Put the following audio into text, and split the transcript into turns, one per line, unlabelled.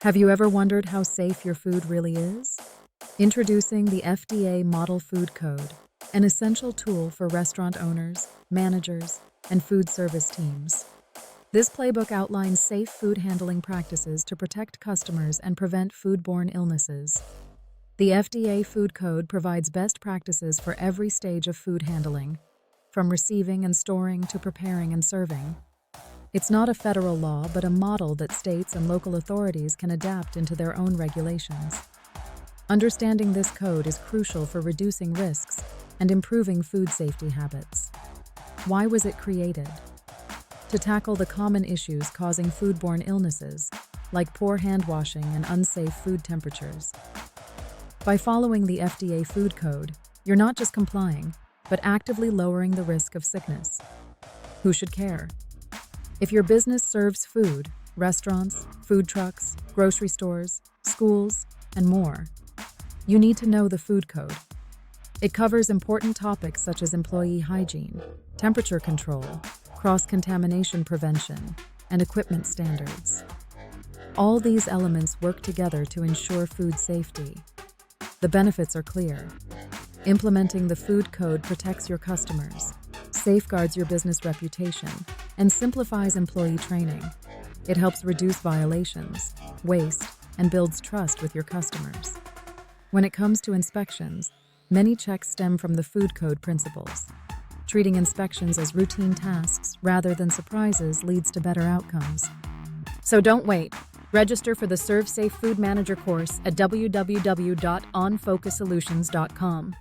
Have you ever wondered how safe your food really is? Introducing the FDA Model Food Code, an essential tool for restaurant owners, managers, and food service teams. This playbook outlines safe food handling practices to protect customers and prevent foodborne illnesses. The FDA Food Code provides best practices for every stage of food handling, from receiving and storing to preparing and serving. It's not a federal law, but a model that states and local authorities can adapt into their own regulations. Understanding this code is crucial for reducing risks and improving food safety habits. Why was it created? To tackle the common issues causing foodborne illnesses, like poor hand washing and unsafe food temperatures. By following the FDA Food Code, you're not just complying, but actively lowering the risk of sickness. Who should care? If your business serves food, restaurants, food trucks, grocery stores, schools, and more, you need to know the food code. It covers important topics such as employee hygiene, temperature control, cross-contamination prevention, and equipment standards. All these elements work together to ensure food safety. The benefits are clear. Implementing the food code protects your customers, safeguards your business reputation, and simplifies employee training. It helps reduce violations, waste, and builds trust with your customers. When it comes to inspections, many checks stem from the food code principles. Treating inspections as routine tasks rather than surprises leads to better outcomes. So don't wait. Register for the ServSafe Food Manager Course at www.onfocussolutions.com.